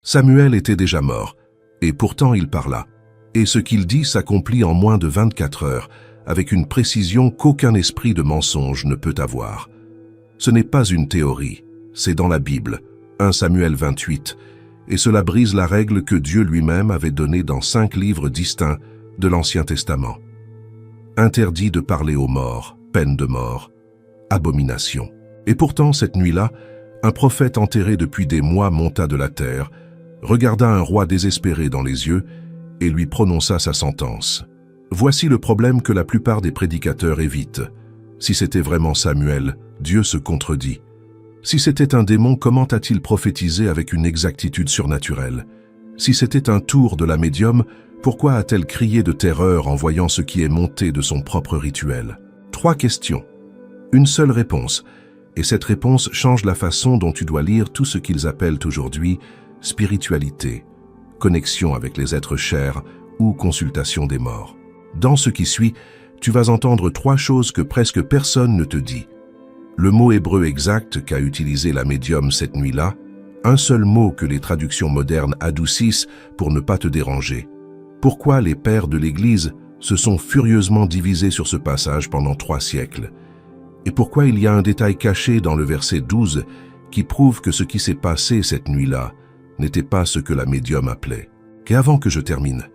Samuel était déjà mort, et pourtant il parla. Et ce qu'il dit s'accomplit en moins de 24 heures, avec une précision qu'aucun esprit de mensonge ne peut avoir. Ce n'est pas une théorie, c'est dans la Bible, 1 Samuel 28, et cela brise la règle que Dieu lui-même avait donnée dans 5 livres distincts de l'Ancien Testament. Interdit de parler aux morts, peine de mort, abomination. Et pourtant, cette nuit-là, un prophète enterré depuis des mois monta de la terre, regarda un roi désespéré dans les yeux et lui prononça sa sentence. Voici le problème que la plupart des prédicateurs évitent. Si c'était vraiment Samuel, Dieu se contredit. Si c'était un démon, comment a-t-il prophétisé avec une exactitude surnaturelle? Si c'était un tour de la médium, pourquoi a-t-elle crié de terreur en voyant ce qui est monté de son propre rituel? 3 questions. Une seule réponse. Et cette réponse change la façon dont tu dois lire tout ce qu'ils appellent aujourd'hui spiritualité, connexion avec les êtres chers ou consultation des morts. Dans ce qui suit, tu vas entendre 3 choses que presque personne ne te dit. Le mot hébreu exact qu'a utilisé la médium cette nuit-là, un seul mot que les traductions modernes adoucissent pour ne pas te déranger. Pourquoi les pères de l'Église se sont furieusement divisés sur ce passage pendant 3 siècles? Et pourquoi il y a un détail caché dans le verset 12 qui prouve que ce qui s'est passé cette nuit-là n'était pas ce que la médium appelait? Et avant que je termine,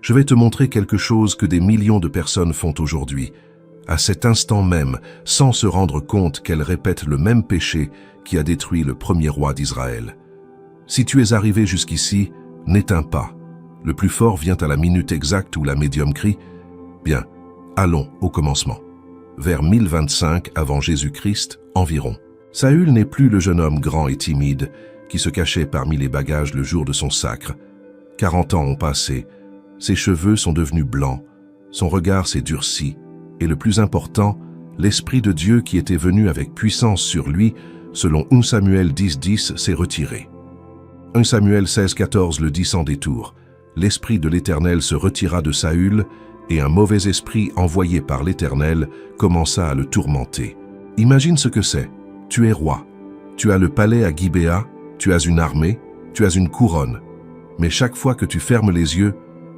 je vais te montrer quelque chose que des millions de personnes font aujourd'hui, à cet instant même, sans se rendre compte qu'elles répètent le même péché qui a détruit le premier roi d'Israël. Si tu es arrivé jusqu'ici, n'éteins pas. Le plus fort vient à la minute exacte où la médium crie « Bien, allons au commencement ». Vers 1025 avant Jésus-Christ environ. Saül n'est plus le jeune homme grand et timide qui se cachait parmi les bagages le jour de son sacre. 40 ans ont passé, ses cheveux sont devenus blancs, son regard s'est durci, et le plus important, l'Esprit de Dieu qui était venu avec puissance sur lui, selon 1 Samuel 10:10, s'est retiré. 1 Samuel 16:14 le dit sans détour. L'Esprit de l'Éternel se retira de Saül, et un mauvais esprit envoyé par l'Éternel commença à le tourmenter. Imagine ce que c'est. Tu es roi. Tu as le palais à Gibéa, tu as une armée, tu as une couronne. Mais chaque fois que tu fermes les yeux,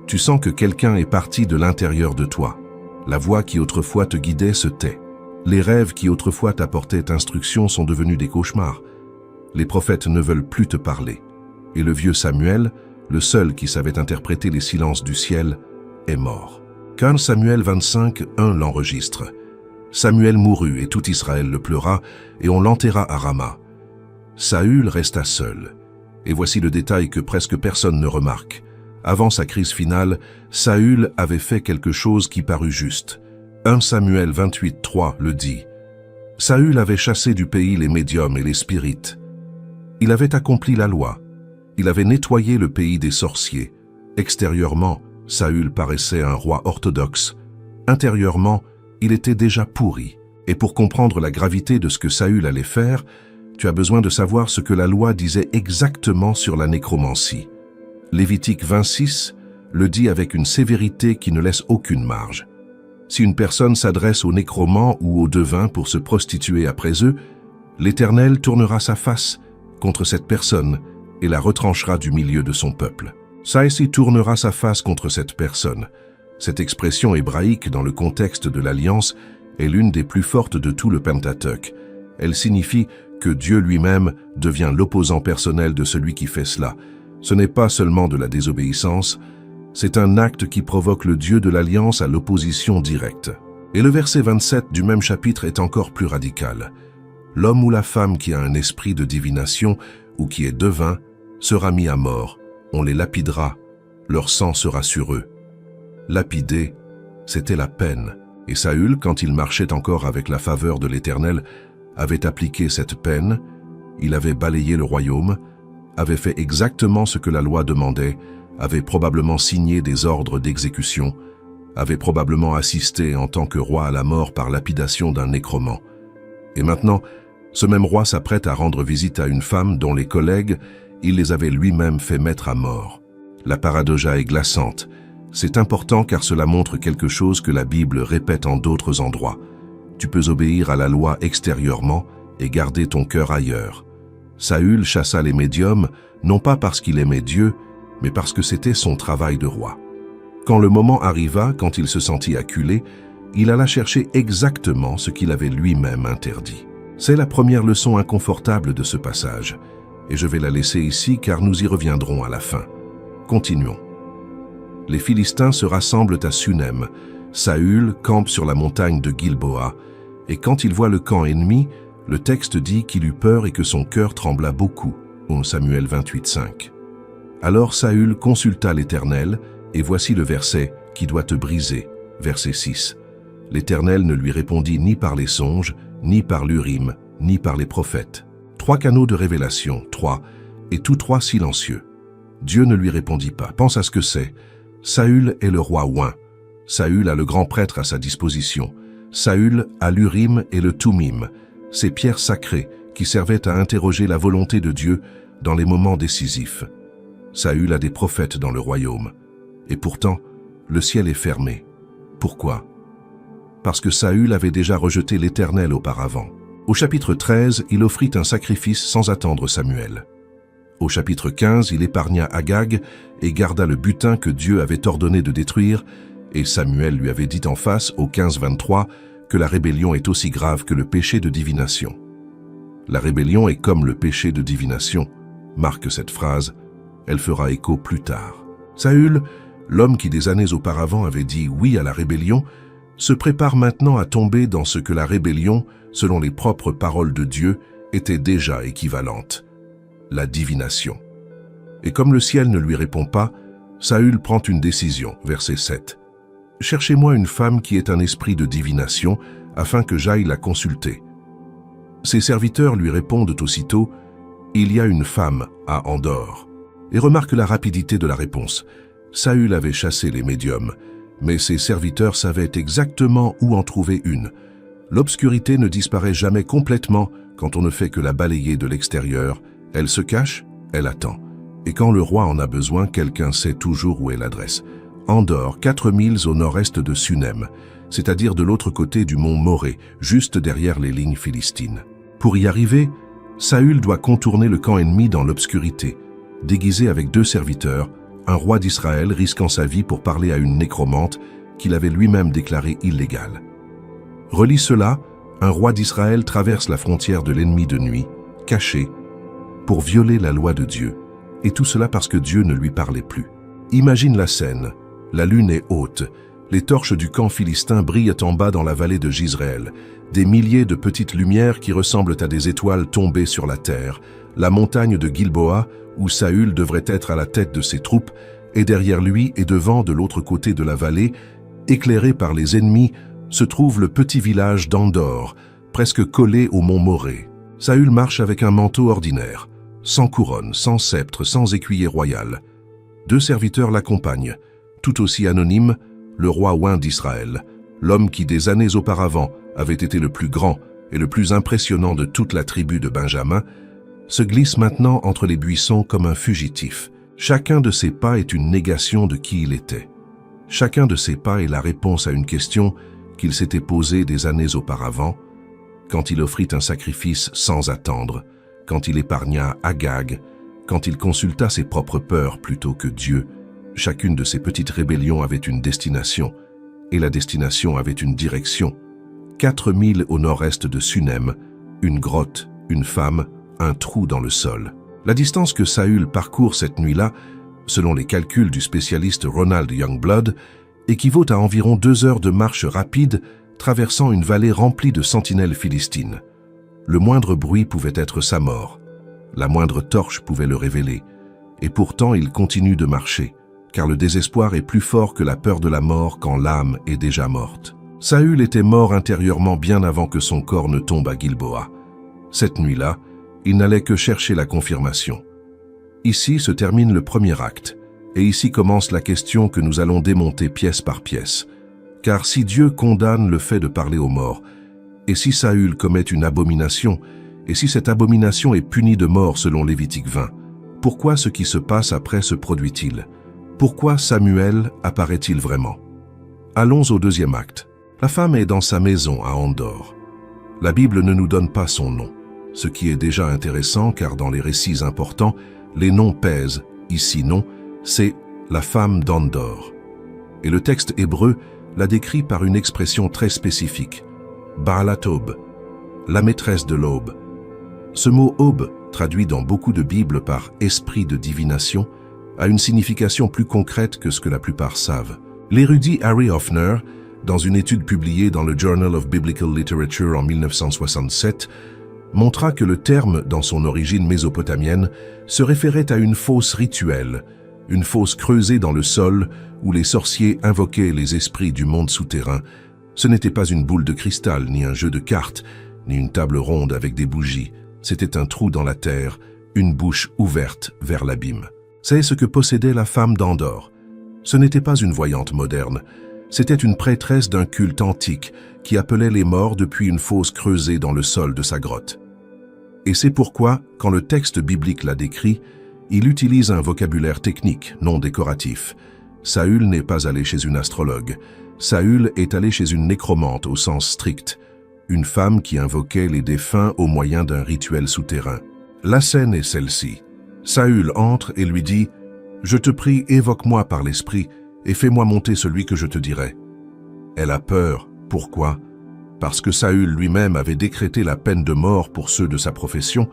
tu sens que quelqu'un est parti de l'intérieur de toi. La voix qui autrefois te guidait se tait. Les rêves qui autrefois t'apportaient instruction sont devenus des cauchemars. Les prophètes ne veulent plus te parler. Et le vieux Samuel, le seul qui savait interpréter les silences du ciel, est mort. 1 Samuel 25:1 l'enregistre. Samuel mourut et tout Israël le pleura, et on l'enterra à Rama. Saül resta seul. Et voici le détail que presque personne ne remarque. Avant sa crise finale, Saül avait fait quelque chose qui parut juste. 1 Samuel 28:3 le dit. Saül avait chassé du pays les médiums et les spirites. Il avait accompli la loi. Il avait nettoyé le pays des sorciers. Extérieurement, Saül paraissait un roi orthodoxe. Intérieurement, il était déjà pourri. Et pour comprendre la gravité de ce que Saül allait faire, tu as besoin de savoir ce que la loi disait exactement sur la nécromancie. Lévitique 26 le dit avec une sévérité qui ne laisse aucune marge. Si une personne s'adresse aux nécromants ou aux devins pour se prostituer après eux, l'Éternel tournera sa face contre cette personne et la retranchera du milieu de son peuple. Saïsi tournera sa face contre cette personne. Cette expression hébraïque dans le contexte de l'Alliance est l'une des plus fortes de tout le Pentateuque. Elle signifie que Dieu lui-même devient l'opposant personnel de celui qui fait cela. Ce n'est pas seulement de la désobéissance, c'est un acte qui provoque le Dieu de l'Alliance à l'opposition directe. Et le verset 27 du même chapitre est encore plus radical. L'homme ou la femme qui a un esprit de divination ou qui est devin sera mis à mort. On les lapidera, leur sang sera sur eux. Lapider, c'était la peine. Et Saül, quand il marchait encore avec la faveur de l'Éternel, avait appliqué cette peine, il avait balayé le royaume, avait fait exactement ce que la loi demandait, avait probablement signé des ordres d'exécution, avait probablement assisté en tant que roi à la mort par lapidation d'un nécromant. Et maintenant, ce même roi s'apprête à rendre visite à une femme dont les collègues, il les avait lui-même fait mettre à mort. La paradoxa est glaçante. C'est important car cela montre quelque chose que la Bible répète en d'autres endroits. Tu peux obéir à la loi extérieurement et garder ton cœur ailleurs. Saül chassa les médiums, non pas parce qu'il aimait Dieu, mais parce que c'était son travail de roi. Quand le moment arriva, quand il se sentit acculé, il alla chercher exactement ce qu'il avait lui-même interdit. C'est la première leçon inconfortable de ce passage, et je vais la laisser ici car nous y reviendrons à la fin. Continuons. Les Philistins se rassemblent à Sunem. Saül campe sur la montagne de Gilboa, et quand il voit le camp ennemi, le texte dit qu'il eut peur et que son cœur trembla beaucoup. 1 Samuel 28:5. Alors Saül consulta l'Éternel, et voici le verset qui doit te briser, verset 6. L'Éternel ne lui répondit ni par les songes, ni par l'Urim, ni par les prophètes. 3 canaux de révélation, 3, et tous 3 silencieux. Dieu ne lui répondit pas. Pense à ce que c'est. Saül est le roi oint. Saül a le grand prêtre à sa disposition. Saül a l'Urim et le Tumim, ces pierres sacrées qui servaient à interroger la volonté de Dieu dans les moments décisifs. Saül a des prophètes dans le royaume. Et pourtant, le ciel est fermé. Pourquoi? Parce que Saül avait déjà rejeté l'Éternel auparavant. Au chapitre 13, il offrit un sacrifice sans attendre Samuel. Au chapitre 15, il épargna Agag et garda le butin que Dieu avait ordonné de détruire, et Samuel lui avait dit en face, au 15-23, que la rébellion est aussi grave que le péché de divination. La rébellion est comme le péché de divination, marque cette phrase, elle fera écho plus tard. Saül, l'homme qui des années auparavant avait dit oui à la rébellion, se prépare maintenant à tomber dans ce que la rébellion, selon les propres paroles de Dieu, était déjà équivalente, la divination. Et comme le ciel ne lui répond pas, Saül prend une décision, verset 7. « Cherchez-moi une femme qui ait un esprit de divination, afin que j'aille la consulter. » Ses serviteurs lui répondent aussitôt, « Il y a une femme à Endor. » Et remarque la rapidité de la réponse. Saül avait chassé les médiums, mais ses serviteurs savaient exactement où en trouver une. L'obscurité ne disparaît jamais complètement quand on ne fait que la balayer de l'extérieur. Elle se cache, elle attend. Et quand le roi en a besoin, quelqu'un sait toujours où est l'adresse. Endor, 4 milles au nord-est de Sunem, c'est-à-dire de l'autre côté du mont Morée, juste derrière les lignes philistines. Pour y arriver, Saül doit contourner le camp ennemi dans l'obscurité, déguisé avec 2 serviteurs, un roi d'Israël risquant sa vie pour parler à une nécromante qu'il avait lui-même déclarée illégale. Relis cela, un roi d'Israël traverse la frontière de l'ennemi de nuit, caché, pour violer la loi de Dieu, et tout cela parce que Dieu ne lui parlait plus. Imagine la scène, la lune est haute, les torches du camp philistin brillent en bas dans la vallée de Jizréel, des milliers de petites lumières qui ressemblent à des étoiles tombées sur la terre, la montagne de Gilboa, où Saül devrait être à la tête de ses troupes, et derrière lui et devant de l'autre côté de la vallée, éclairé par les ennemis, se trouve le petit village d'Endor, presque collé au mont Morée. Saül marche avec un manteau ordinaire, sans couronne, sans sceptre, sans écuyer royal. 2 serviteurs l'accompagnent, tout aussi anonyme, le roi oint d'Israël, l'homme qui des années auparavant avait été le plus grand et le plus impressionnant de toute la tribu de Benjamin, se glisse maintenant entre les buissons comme un fugitif. Chacun de ses pas est une négation de qui il était. Chacun de ses pas est la réponse à une question qu'il s'était posée des années auparavant, quand il offrit un sacrifice sans attendre, quand il épargna Agag, quand il consulta ses propres peurs plutôt que Dieu. Chacune de ces petites rébellions avait une destination, et la destination avait une direction. 4 milles au nord-est de Sunem, une grotte, une femme, un trou dans le sol. La distance que Saül parcourt cette nuit-là, selon les calculs du spécialiste Ronald Youngblood, équivaut à environ 2 heures de marche rapide traversant une vallée remplie de sentinelles philistines. Le moindre bruit pouvait être sa mort. La moindre torche pouvait le révéler. Et pourtant, il continue de marcher, car le désespoir est plus fort que la peur de la mort quand l'âme est déjà morte. Saül était mort intérieurement bien avant que son corps ne tombe à Gilboa. Cette nuit-là, il n'allait que chercher la confirmation. Ici se termine le premier acte, et ici commence la question que nous allons démonter pièce par pièce. Car si Dieu condamne le fait de parler aux morts, et si Saül commet une abomination, et si cette abomination est punie de mort selon Lévitique 20, pourquoi ce qui se passe après se produit-il? Pourquoi Samuel apparaît-il vraiment? Allons au deuxième acte. La femme est dans sa maison à Endor. La Bible ne nous donne pas son nom, ce qui est déjà intéressant car dans les récits importants, Les noms pèsent, ici non, c'est la femme d'Endor. Et le texte hébreu la décrit par une expression très spécifique, Baalat Aube, la maîtresse de l'aube. Ce mot aube, traduit dans beaucoup de Bibles par esprit de divination, a une signification plus concrète que ce que la plupart savent. L'érudit Harry Hoffner, dans une étude publiée dans le Journal of Biblical Literature en 1967, montra que le terme, dans son origine mésopotamienne, se référait à une fosse rituelle, une fosse creusée dans le sol où les sorciers invoquaient les esprits du monde souterrain. Ce n'était pas une boule de cristal, ni un jeu de cartes, ni une table ronde avec des bougies. C'était un trou dans la terre, une bouche ouverte vers l'abîme. C'est ce que possédait la femme d'Endor. Ce n'était pas une voyante moderne, c'était une prêtresse d'un culte antique qui appelait les morts depuis une fosse creusée dans le sol de sa grotte. Et c'est pourquoi, quand le texte biblique la décrit, il utilise un vocabulaire technique, non décoratif. Saül n'est pas allé chez une astrologue. Saül est allé chez une nécromante au sens strict, une femme qui invoquait les défunts au moyen d'un rituel souterrain. La scène est celle-ci. Saül entre et lui dit « Je te prie, évoque-moi par l'esprit et fais-moi monter celui que je te dirai. » Elle a peur. Pourquoi ? Parce que Saül lui-même avait décrété la peine de mort pour ceux de sa profession.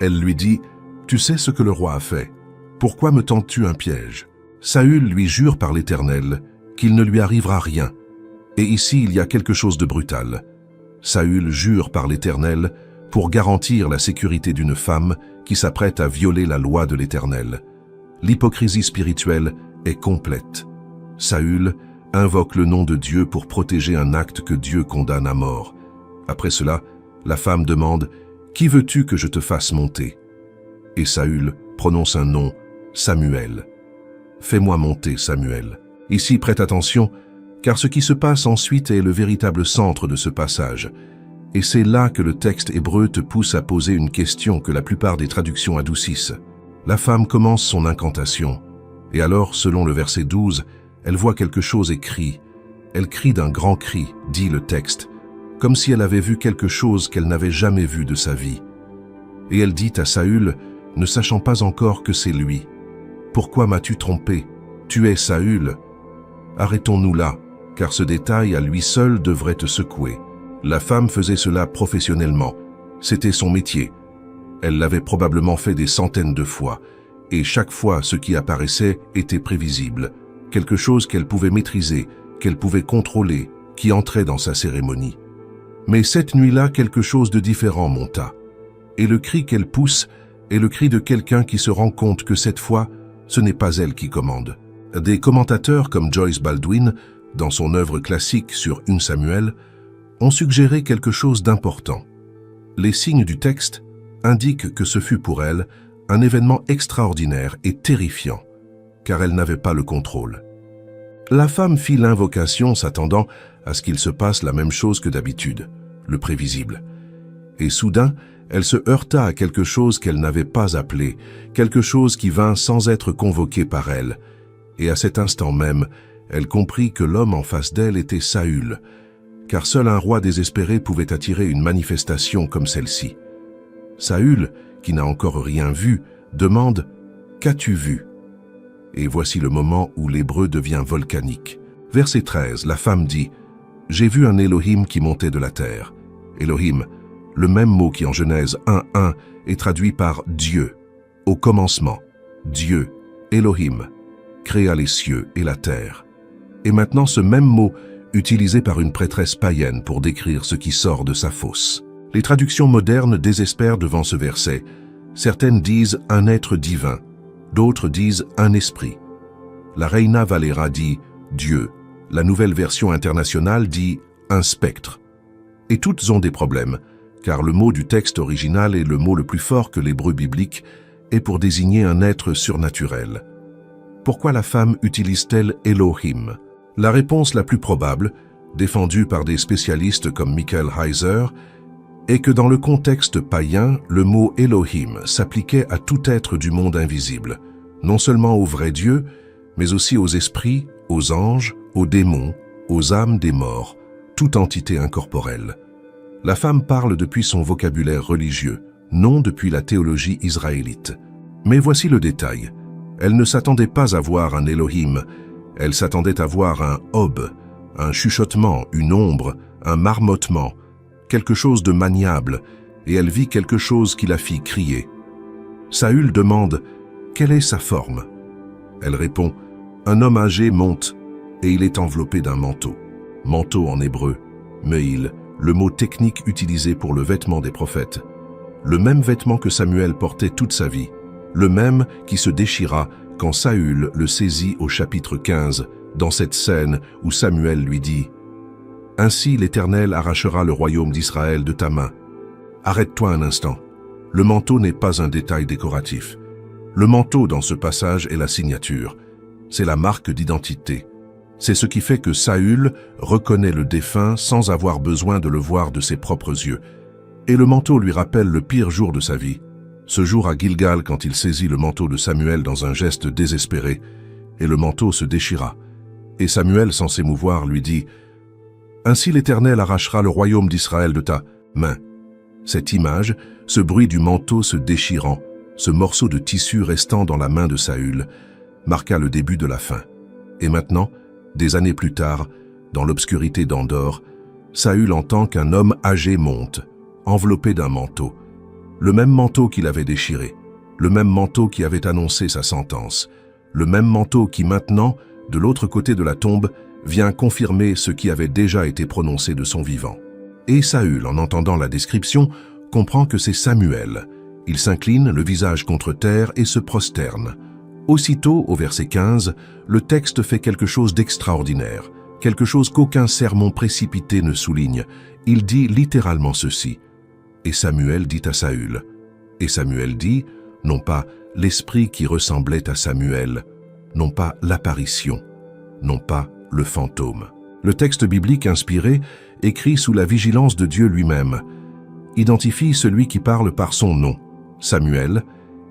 Elle lui dit « Tu sais ce que le roi a fait. Pourquoi me tends-tu un piège ?» Saül lui jure par l'Éternel qu'il ne lui arrivera rien. Et ici, il y a quelque chose de brutal. Saül jure par l'Éternel pour garantir la sécurité d'une femme qui s'apprête à violer la loi de l'Éternel. L'hypocrisie spirituelle est complète. Saül invoque le nom de Dieu pour protéger un acte que Dieu condamne à mort. Après cela, la femme demande « Qui veux-tu que je te fasse monter ?» Et Saül prononce un nom, Samuel. « Fais-moi monter, Samuel. » Ici, prête attention, car ce qui se passe ensuite est le véritable centre de ce passage. Et c'est là que le texte hébreu te pousse à poser une question que la plupart des traductions adoucissent. La femme commence son incantation, et alors, selon le verset 12, elle voit quelque chose et crie. Elle crie d'un grand cri, dit le texte, comme si elle avait vu quelque chose qu'elle n'avait jamais vu de sa vie. Et elle dit à Saül, ne sachant pas encore que c'est lui, « Pourquoi m'as-tu trompé? Tu es Saül. » Arrêtons-nous là, car ce détail à lui seul devrait te secouer. La femme faisait cela professionnellement. C'était son métier. Elle l'avait probablement fait des centaines de fois, et chaque fois ce qui apparaissait était prévisible, quelque chose qu'elle pouvait maîtriser, qu'elle pouvait contrôler, qui entrait dans sa cérémonie. Mais cette nuit-là, quelque chose de différent monta. Et le cri qu'elle pousse est le cri de quelqu'un qui se rend compte que cette fois, ce n'est pas elle qui commande. Des commentateurs comme Joyce Baldwin, dans son œuvre classique sur 1 Samuel, ont suggéré quelque chose d'important. Les signes du texte indiquent que ce fut pour elle un événement extraordinaire et terrifiant, car elle n'avait pas le contrôle. La femme fit l'invocation s'attendant à ce qu'il se passe la même chose que d'habitude, le prévisible. Et soudain, elle se heurta à quelque chose qu'elle n'avait pas appelé, quelque chose qui vint sans être convoqué par elle. Et à cet instant même, elle comprit que l'homme en face d'elle était Saül, car seul un roi désespéré pouvait attirer une manifestation comme celle-ci. Saül, qui n'a encore rien vu, demande « Qu'as-tu vu ?» Et voici le moment où l'hébreu devient volcanique. Verset 13, la femme dit « J'ai vu un Elohim qui montait de la terre. » Elohim, le même mot qui en Genèse 1.1 est traduit par « Dieu ». Au commencement, Dieu, Elohim, créa les cieux et la terre. Et maintenant ce même mot utilisé par une prêtresse païenne pour décrire ce qui sort de sa fosse. Les traductions modernes désespèrent devant ce verset. Certaines disent « un être divin », d'autres disent « un esprit ». La Reina Valera dit « Dieu », la nouvelle version internationale dit « un spectre ». Et toutes ont des problèmes, car le mot du texte original est le mot le plus fort que l'hébreu biblique est pour désigner un être surnaturel. Pourquoi la femme utilise-t-elle Elohim? La réponse la plus probable, défendue par des spécialistes comme Michael Heiser, est que dans le contexte païen, le mot Elohim s'appliquait à tout être du monde invisible, non seulement au vrai Dieu, mais aussi aux esprits, aux anges, aux démons, aux âmes des morts, toute entité incorporelle. La femme parle depuis son vocabulaire religieux, non depuis la théologie israélite. Mais voici le détail. Elle ne s'attendait pas à voir un Elohim, elle s'attendait à voir un Ob, un chuchotement, une ombre, un marmottement, quelque chose de maniable, et elle vit quelque chose qui la fit crier. Saül demande « Quelle est sa forme ?» Elle répond « Un homme âgé monte, et il est enveloppé d'un manteau. » Manteau en hébreu, meil, le mot technique utilisé pour le vêtement des prophètes. Le même vêtement que Samuel portait toute sa vie, le même qui se déchira quand Saül le saisit au chapitre 15, dans cette scène où Samuel lui dit « Ainsi l'Éternel arrachera le royaume d'Israël de ta main. » Arrête-toi un instant. Le manteau n'est pas un détail décoratif. Le manteau dans ce passage est la signature. C'est la marque d'identité. C'est ce qui fait que Saül reconnaît le défunt sans avoir besoin de le voir de ses propres yeux. Et le manteau lui rappelle le pire jour de sa vie. Ce jour à Gilgal quand il saisit le manteau de Samuel dans un geste désespéré, et le manteau se déchira. Et Samuel, sans s'émouvoir, lui dit « Ainsi l'Éternel arrachera le royaume d'Israël de ta main. » Cette image, ce bruit du manteau se déchirant, ce morceau de tissu restant dans la main de Saül, marqua le début de la fin. Et maintenant, des années plus tard, dans l'obscurité d'Endor, Saül entend qu'un homme âgé monte, enveloppé d'un manteau. Le même manteau qu'il avait déchiré, le même manteau qui avait annoncé sa sentence, le même manteau qui maintenant, de l'autre côté de la tombe, vient confirmer ce qui avait déjà été prononcé de son vivant. Et Saül, en entendant la description, comprend que c'est Samuel. Il s'incline, le visage contre terre, et se prosterne. Aussitôt, au verset 15, le texte fait quelque chose d'extraordinaire, quelque chose qu'aucun sermon précipité ne souligne. Il dit littéralement ceci. Et Samuel dit à Saül. Et Samuel dit, non pas l'esprit qui ressemblait à Samuel, non pas l'apparition, non pas le fantôme. Le texte biblique inspiré, écrit sous la vigilance de Dieu lui-même, identifie celui qui parle par son nom, Samuel,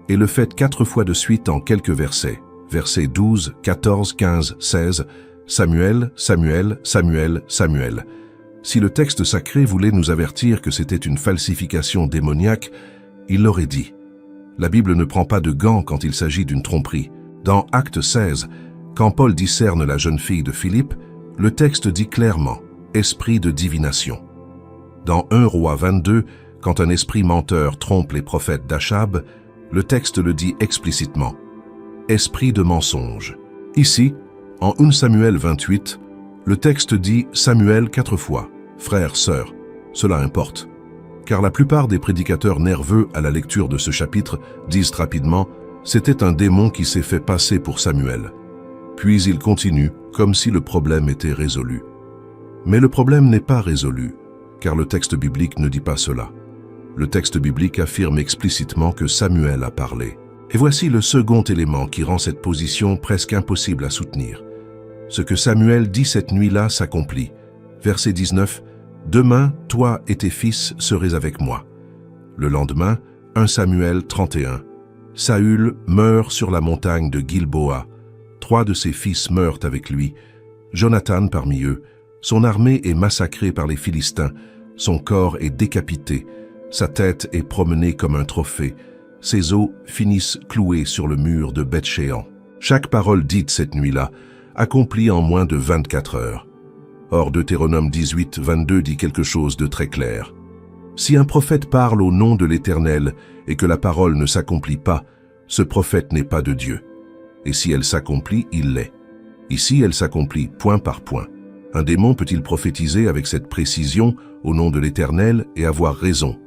et le fait 4 fois de suite en quelques versets. Versets 12, 14, 15, 16, Samuel, Samuel, Samuel, Samuel. Si le texte sacré voulait nous avertir que c'était une falsification démoniaque, il l'aurait dit. La Bible ne prend pas de gants quand il s'agit d'une tromperie. Dans Acte 16, quand Paul discerne la jeune fille de Philippe, le texte dit clairement « esprit de divination ». Dans 1 Roi 22, quand un esprit menteur trompe les prophètes d'Achab, le texte le dit explicitement « esprit de mensonge ». Ici, en 1 Samuel 28, le texte dit « Samuel » 4 fois, « frère, sœur ». Cela importe, car la plupart des prédicateurs nerveux à la lecture de ce chapitre disent rapidement « c'était un démon qui s'est fait passer pour Samuel ». Puis ils continuent comme si le problème était résolu. Mais le problème n'est pas résolu, car le texte biblique ne dit pas cela. Le texte biblique affirme explicitement que Samuel a parlé. Et voici le second élément qui rend cette position presque impossible à soutenir. Ce que Samuel dit cette nuit-là s'accomplit. Verset 19, « Demain, toi et tes fils serez avec moi. » Le lendemain, 1 Samuel 31, « Saül meurt sur la montagne de Gilboa. 3 de ses fils meurent avec lui. Jonathan parmi eux. Son armée est massacrée par les Philistins. Son corps est décapité. Sa tête est promenée comme un trophée. Ses os finissent cloués sur le mur de Beth-Shéan. » Chaque parole dite cette nuit-là accomplie en moins de 24 heures. Or, Deutéronome 18, 22 dit quelque chose de très clair. Si un prophète parle au nom de l'Éternel et que la parole ne s'accomplit pas, ce prophète n'est pas de Dieu. Et si elle s'accomplit, il l'est. Ici, elle s'accomplit point par point. Un démon peut-il prophétiser avec cette précision au nom de l'Éternel et avoir raison?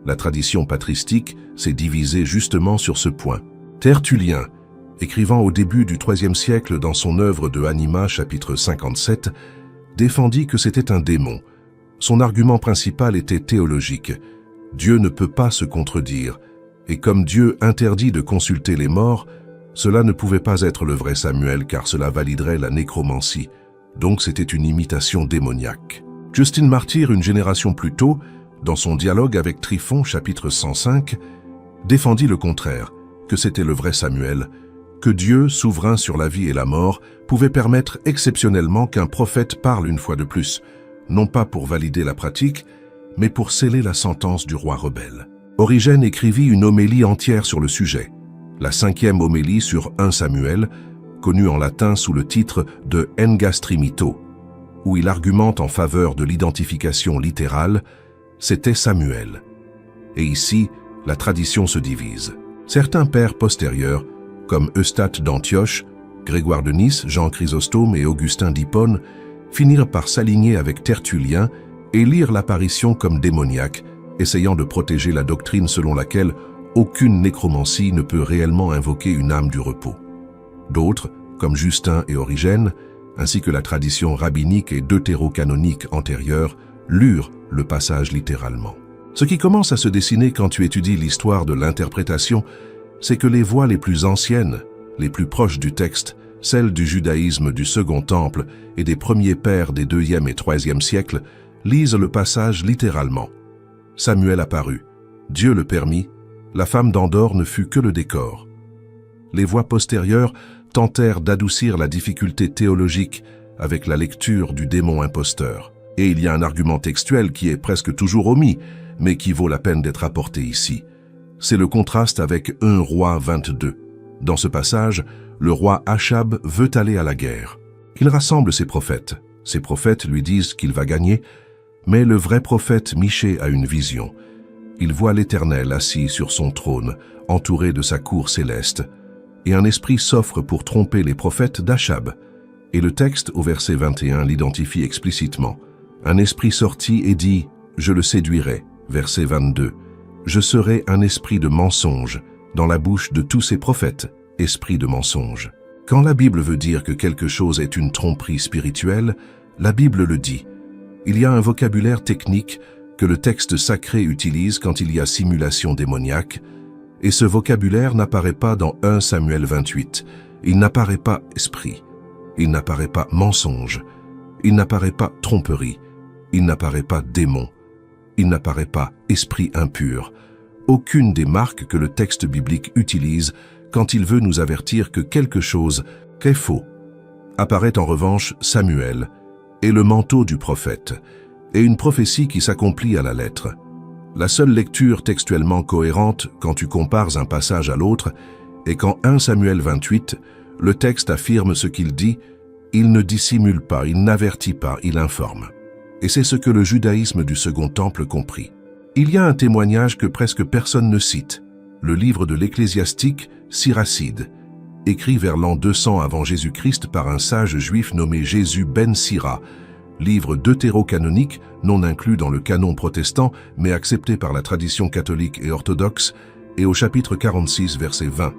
La tradition patristique s'est divisée justement sur ce point. Tertullien, écrivant au début du IIIe siècle dans son œuvre de Anima, chapitre 57, défendit que c'était un démon. Son argument principal était théologique. Dieu ne peut pas se contredire, et comme Dieu interdit de consulter les morts, cela ne pouvait pas être le vrai Samuel car cela validerait la nécromancie. Donc c'était une imitation démoniaque. Justin Martyr, une génération plus tôt, dans son dialogue avec Tryphon, chapitre 105, défendit le contraire, que c'était le vrai Samuel, que Dieu, souverain sur la vie et la mort, pouvait permettre exceptionnellement qu'un prophète parle une fois de plus, non pas pour valider la pratique, mais pour sceller la sentence du roi rebelle. Origène écrivit une homélie entière sur le sujet. la 5e homélie sur 1 Samuel, connue en latin sous le titre de Engastrimito, où il argumente en faveur de l'identification littérale, c'était Samuel. Et ici, la tradition se divise. Certains pères postérieurs, comme Eustate d'Antioche, Grégoire de Nice, Jean Chrysostome et Augustin d'Hippone, finirent par s'aligner avec Tertullien et lire l'apparition comme démoniaque, essayant de protéger la doctrine selon laquelle aucune nécromancie ne peut réellement invoquer une âme du repos. D'autres, comme Justin et Origène, ainsi que la tradition rabbinique et deutérocanonique antérieure, lurent le passage littéralement. Ce qui commence à se dessiner quand tu étudies l'histoire de l'interprétation, c'est que les voix les plus anciennes, les plus proches du texte, celles du judaïsme du Second Temple et des premiers pères des 2e et 3e siècles, lisent le passage littéralement. Samuel apparut, Dieu le permit, la femme d'Andor ne fut que le décor. Les voix postérieures tentèrent d'adoucir la difficulté théologique avec la lecture du démon imposteur. Et il y a un argument textuel qui est presque toujours omis, mais qui vaut la peine d'être apporté ici. C'est le contraste avec 1 Roi 22. Dans ce passage, le roi Achab veut aller à la guerre. Il rassemble ses prophètes. Ses prophètes lui disent qu'il va gagner, mais le vrai prophète Michée a une vision. Il voit l'Éternel assis sur son trône, entouré de sa cour céleste, et un esprit s'offre pour tromper les prophètes d'Achab. Et le texte, au verset 21, l'identifie explicitement. Un esprit sortit et dit « Je le séduirai », verset 22. « Je serai un esprit de mensonge dans la bouche de tous ces prophètes, esprit de mensonge ». Quand la Bible veut dire que quelque chose est une tromperie spirituelle, la Bible le dit. Il y a un vocabulaire technique que le texte sacré utilise quand il y a simulation démoniaque, et ce vocabulaire n'apparaît pas dans 1 Samuel 28. Il n'apparaît pas esprit, il n'apparaît pas mensonge, il n'apparaît pas tromperie, il n'apparaît pas démon, il n'apparaît pas esprit impur. Aucune des marques que le texte biblique utilise quand il veut nous avertir que quelque chose qu'est faux. Apparaît en revanche Samuel et le manteau du prophète, et une prophétie qui s'accomplit à la lettre. La seule lecture textuellement cohérente quand tu compares un passage à l'autre est qu'en 1 Samuel 28, le texte affirme ce qu'il dit, il ne dissimule pas, il n'avertit pas, il informe. Et c'est ce que le judaïsme du Second Temple comprit. Il y a un témoignage que presque personne ne cite, le livre de l'Ecclésiastique Siracide, écrit vers l'an 200 avant Jésus-Christ par un sage juif nommé Jésus ben Sira, livre deutérocanonique non inclus dans le canon protestant mais accepté par la tradition catholique et orthodoxe, et au chapitre 46, verset 20.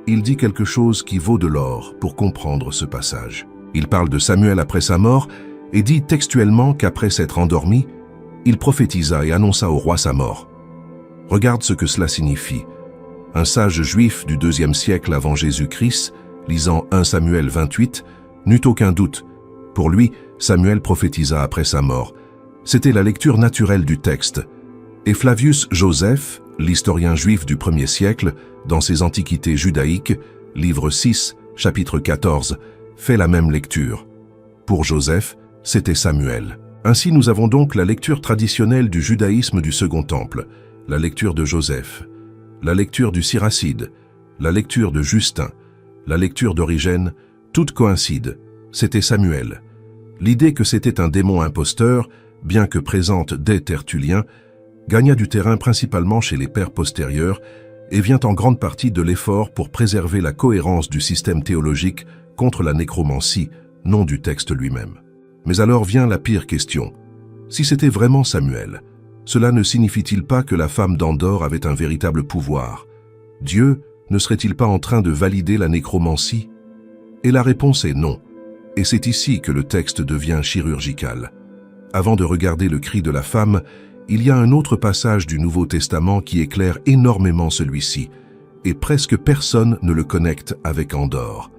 Il dit quelque chose qui vaut de l'or pour comprendre ce passage. Il parle de Samuel après sa mort et dit textuellement qu'après s'être endormi, il prophétisa et annonça au roi sa mort. Regarde ce que cela signifie. Un sage juif du 2e siècle avant Jésus-Christ, lisant 1 Samuel 28, n'eut aucun doute. Pour lui, Samuel prophétisa après sa mort. C'était la lecture naturelle du texte. Et Flavius Joseph, l'historien juif du 1er siècle, dans ses Antiquités judaïques, livre 6, chapitre 14, fait la même lecture. Pour Joseph, c'était Samuel. Ainsi, nous avons donc la lecture traditionnelle du judaïsme du Second Temple, la lecture de Joseph, la lecture du Siracide, la lecture de Justin, la lecture d'Origène, toutes coïncident. C'était Samuel. L'idée que c'était un démon imposteur, bien que présente dès Tertullien, gagna du terrain principalement chez les pères postérieurs et vient en grande partie de l'effort pour préserver la cohérence du système théologique contre la nécromancie, non du texte lui-même. Mais alors vient la pire question. Si c'était vraiment Samuel, cela ne signifie-t-il pas que la femme d'Andor avait un véritable pouvoir? Dieu ne serait-il pas en train de valider la nécromancie? Et la réponse est non. Et c'est ici que le texte devient chirurgical. Avant de regarder le cri de la femme, il y a un autre passage du Nouveau Testament qui éclaire énormément celui-ci, et presque personne ne le connecte avec Andor.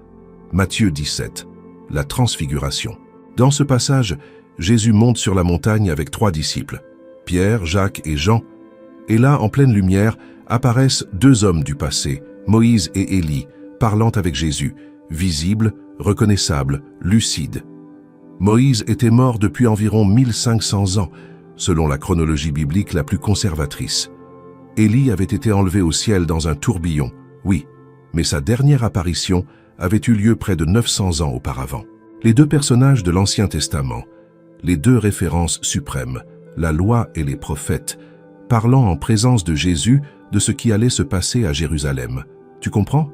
Matthieu 17, la transfiguration. Dans ce passage, Jésus monte sur la montagne avec 3 disciples, Pierre, Jacques et Jean, et là, en pleine lumière, apparaissent 2 hommes du passé, Moïse et Élie, parlant avec Jésus, visibles, reconnaissables, lucides. Moïse était mort depuis environ 1500 ans, selon la chronologie biblique la plus conservatrice. Élie avait été enlevé au ciel dans un tourbillon. Oui, mais sa dernière apparition avait eu lieu près de 900 ans auparavant. Les deux personnages de l'Ancien Testament, les deux références suprêmes, la loi et les prophètes, parlant en présence de Jésus de ce qui allait se passer à Jérusalem. Tu comprends?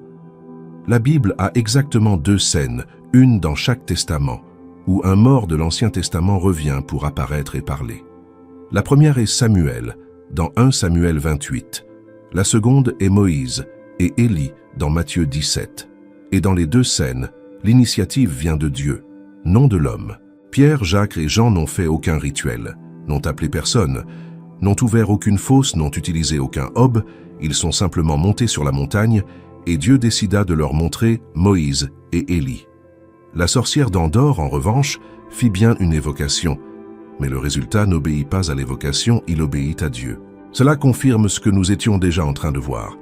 La Bible a exactement deux scènes, une dans chaque testament, où un mort de l'Ancien Testament revient pour apparaître et parler. La première est Samuel, dans 1 Samuel 28. La seconde est Moïse et Élie, dans Matthieu 17. Et dans les deux scènes, l'initiative vient de Dieu, non de l'homme. Pierre, Jacques et Jean n'ont fait aucun rituel, n'ont appelé personne, n'ont ouvert aucune fosse, n'ont utilisé aucun hob, ils sont simplement montés sur la montagne et Dieu décida de leur montrer Moïse et Élie. La sorcière d'Endor, en revanche, fit bien une évocation, mais le résultat n'obéit pas à l'évocation, il obéit à Dieu. Cela confirme ce que nous étions déjà en train de voir.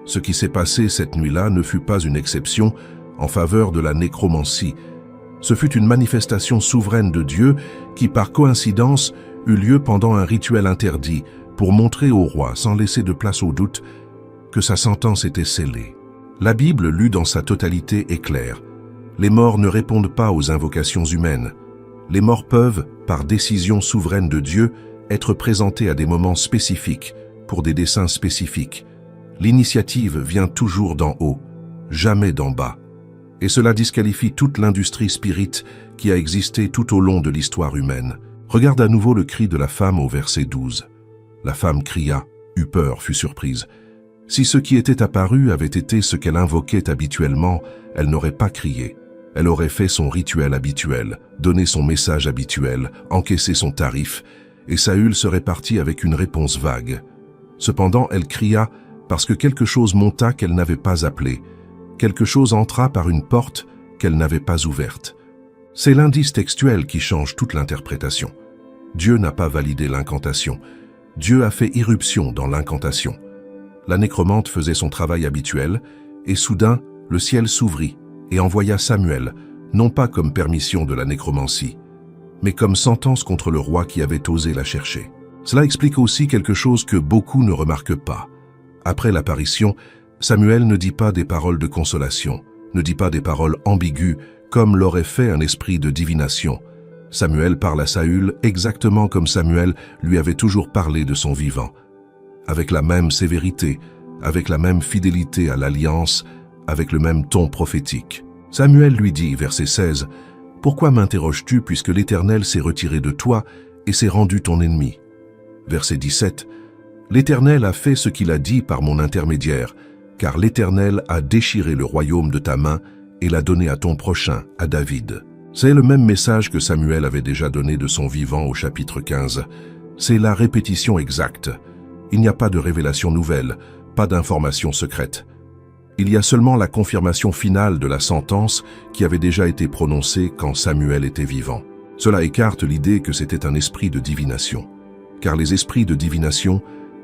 Ce qui s'est passé cette nuit-là ne fut pas une exception en faveur de la nécromancie. Ce fut une manifestation souveraine de Dieu qui, par coïncidence, eut lieu pendant un rituel interdit pour montrer au roi, sans laisser de place au doute, que sa sentence était scellée. La Bible, lue dans sa totalité, est claire. Les morts ne répondent pas aux invocations humaines. Les morts peuvent, par décision souveraine de Dieu, être présentés à des moments spécifiques, pour des desseins spécifiques. L'initiative vient toujours d'en haut, jamais d'en bas. Et cela disqualifie toute l'industrie spirite qui a existé tout au long de l'histoire humaine. Regarde à nouveau le cri de la femme au verset 12. La femme cria, eut peur, fut surprise. Si ce qui était apparu avait été ce qu'elle invoquait habituellement, elle n'aurait pas crié. Elle aurait fait son rituel habituel, donné son message habituel, encaissé son tarif, et Saül serait parti avec une réponse vague. Cependant, elle cria parce que quelque chose monta qu'elle n'avait pas appelé. Quelque chose entra par une porte qu'elle n'avait pas ouverte. C'est l'indice textuel qui change toute l'interprétation. Dieu n'a pas validé l'incantation. Dieu a fait irruption dans l'incantation. La nécromante faisait son travail habituel, et soudain, le ciel s'ouvrit et envoya Samuel, non pas comme permission de la nécromancie, mais comme sentence contre le roi qui avait osé la chercher. Cela explique aussi quelque chose que beaucoup ne remarquent pas. Après l'apparition, Samuel ne dit pas des paroles de consolation, ne dit pas des paroles ambiguës, comme l'aurait fait un esprit de divination. Samuel parle à Saül exactement comme Samuel lui avait toujours parlé de son vivant, avec la même sévérité, avec la même fidélité à l'alliance, avec le même ton prophétique. Samuel lui dit, verset 16, « Pourquoi m'interroges-tu puisque l'Éternel s'est retiré de toi et s'est rendu ton ennemi ?» Verset 17, « L'Éternel a fait ce qu'il a dit par mon intermédiaire, car l'Éternel a déchiré le royaume de ta main et l'a donné à ton prochain, à David. » C'est le même message que Samuel avait déjà donné de son vivant au chapitre 15. C'est la répétition exacte. Il n'y a pas de révélation nouvelle, pas d'information secrète. Il y a seulement la confirmation finale de la sentence qui avait déjà été prononcée quand Samuel était vivant. Cela écarte l'idée que c'était un esprit de divination, car les esprits de divination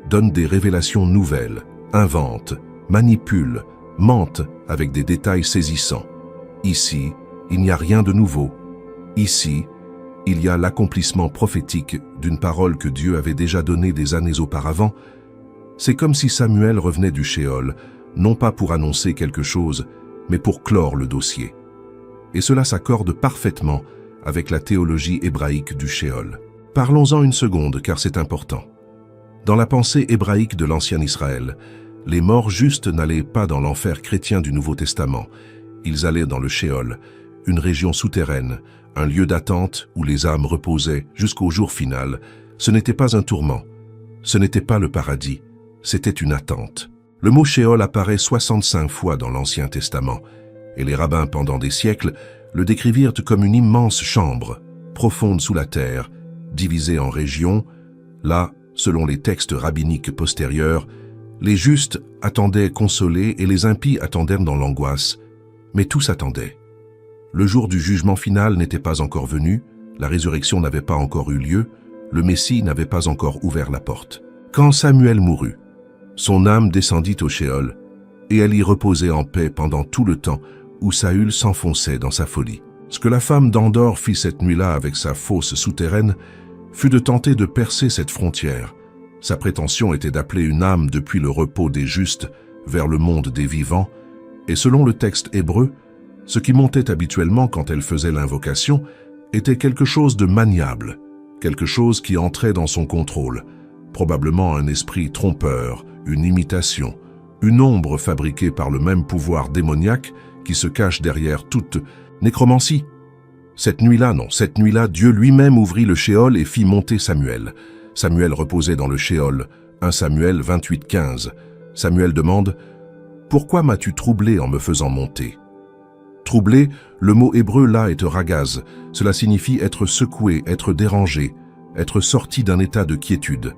donnent des révélations nouvelles, inventent, manipulent, mentent avec des détails saisissants. Ici, il n'y a rien de nouveau. Ici, il y a l'accomplissement prophétique d'une parole que Dieu avait déjà donnée des années auparavant. C'est comme si Samuel revenait du Shéol, non pas pour annoncer quelque chose, mais pour clore le dossier. Et cela s'accorde parfaitement avec la théologie hébraïque du Shéol. Parlons-en une seconde, car c'est important. Dans la pensée hébraïque de l'ancien Israël, les morts justes n'allaient pas dans l'enfer chrétien du Nouveau Testament. Ils allaient dans le Shéol, une région souterraine, un lieu d'attente où les âmes reposaient jusqu'au jour final. Ce n'était pas un tourment, ce n'était pas le paradis, c'était une attente. Le mot Shéol apparaît 65 fois dans l'Ancien Testament, et les rabbins pendant des siècles le décrivirent comme une immense chambre, profonde sous la terre, divisée en régions. Là, selon les textes rabbiniques postérieurs, les justes attendaient consolés et les impies attendèrent dans l'angoisse, mais tous attendaient. Le jour du jugement final n'était pas encore venu, la résurrection n'avait pas encore eu lieu, le Messie n'avait pas encore ouvert la porte. Quand Samuel mourut, son âme descendit au Shéol, et elle y reposait en paix pendant tout le temps où Saül s'enfonçait dans sa folie. Ce que la femme d'Endor fit cette nuit-là avec sa fosse souterraine fut de tenter de percer cette frontière. Sa prétention était d'appeler une âme depuis le repos des justes vers le monde des vivants, Et selon le texte hébreu, ce qui montait habituellement quand elle faisait l'invocation était quelque chose de maniable, quelque chose qui entrait dans son contrôle, probablement un esprit trompeur, une imitation, une ombre fabriquée par le même pouvoir démoniaque qui se cache derrière toute nécromancie. Cette nuit-là, non, cette nuit-là, Dieu lui-même ouvrit le Shéol et fit monter Samuel. Samuel reposait dans le Shéol. 1 Samuel 28:15. Samuel demande « Pourquoi m'as-tu troublé en me faisant monter ?» Troublé, le mot hébreu là est ragaz. Cela signifie être secoué, être dérangé, être sorti d'un état de quiétude.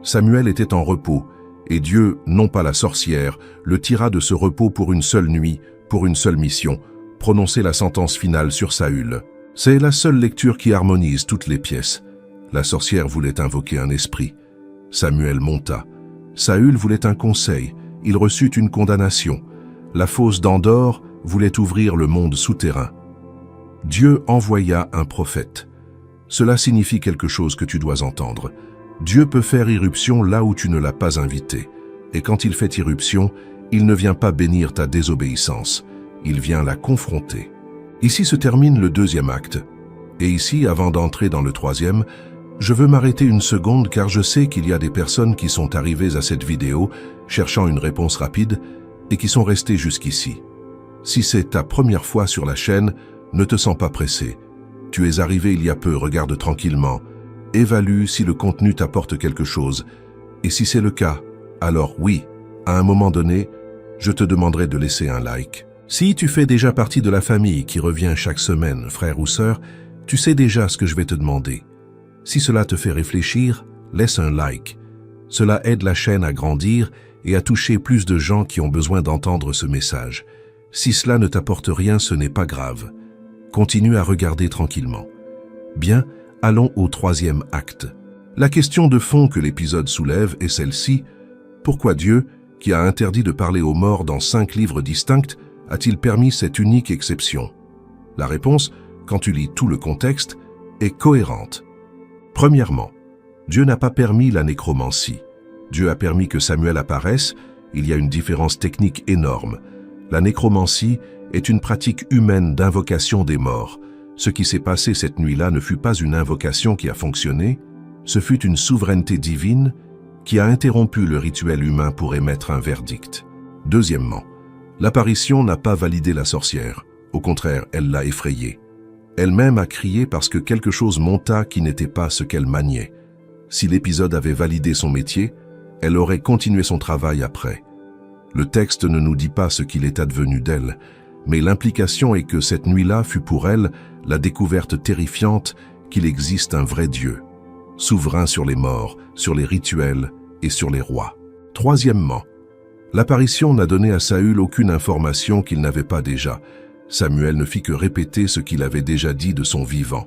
Samuel était en repos, et Dieu, non pas la sorcière, le tira de ce repos pour une seule nuit, pour une seule mission, prononcer la sentence finale sur Saül. C'est la seule lecture qui harmonise toutes les pièces. La sorcière voulait invoquer un esprit. Samuel monta. Saül voulait un conseil. Il reçut une condamnation. La fosse d'Endor voulait ouvrir le monde souterrain. Dieu envoya un prophète. Cela signifie quelque chose que tu dois entendre. Dieu peut faire irruption là où tu ne l'as pas invité. Et quand il fait irruption, il ne vient pas bénir ta désobéissance. Il vient la confronter. Ici se termine le deuxième acte. Et ici, avant d'entrer dans le troisième, je veux m'arrêter une seconde car je sais qu'il y a des personnes qui sont arrivées à cette vidéo cherchant une réponse rapide et qui sont restées jusqu'ici. Si c'est ta première fois sur la chaîne, ne te sens pas pressé. Tu es arrivé il y a peu, regarde tranquillement. Évalue si le contenu t'apporte quelque chose. Et si c'est le cas, alors oui, à un moment donné, je te demanderai de laisser un like. Si tu fais déjà partie de la famille qui revient chaque semaine, frère ou sœur, tu sais déjà ce que je vais te demander. Si cela te fait réfléchir, laisse un like. Cela aide la chaîne à grandir et à toucher plus de gens qui ont besoin d'entendre ce message. Si cela ne t'apporte rien, ce n'est pas grave. Continue à regarder tranquillement. Bien, allons au troisième acte. La question de fond que l'épisode soulève est celle-ci. Pourquoi Dieu, qui a interdit de parler aux morts dans 5 livres distincts, a-t-il permis cette unique exception? La réponse, quand tu lis tout le contexte, est cohérente. Premièrement, Dieu n'a pas permis la nécromancie. Dieu a permis que Samuel apparaisse. Il y a une différence technique énorme. La nécromancie est une pratique humaine d'invocation des morts. Ce qui s'est passé cette nuit-là ne fut pas une invocation qui a fonctionné, ce fut une souveraineté divine qui a interrompu le rituel humain pour émettre un verdict. Deuxièmement, l'apparition n'a pas validé la sorcière. Au contraire, elle l'a effrayée. Elle-même a crié parce que quelque chose monta qui n'était pas ce qu'elle maniait. Si l'épisode avait validé son métier, elle aurait continué son travail après. Le texte ne nous dit pas ce qu'il est advenu d'elle, mais l'implication est que cette nuit-là fut pour elle la découverte terrifiante qu'il existe un vrai Dieu, souverain sur les morts, sur les rituels et sur les rois. Troisièmement, l'apparition n'a donné à Saül aucune information qu'il n'avait pas déjà. Samuel ne fit que répéter ce qu'il avait déjà dit de son vivant.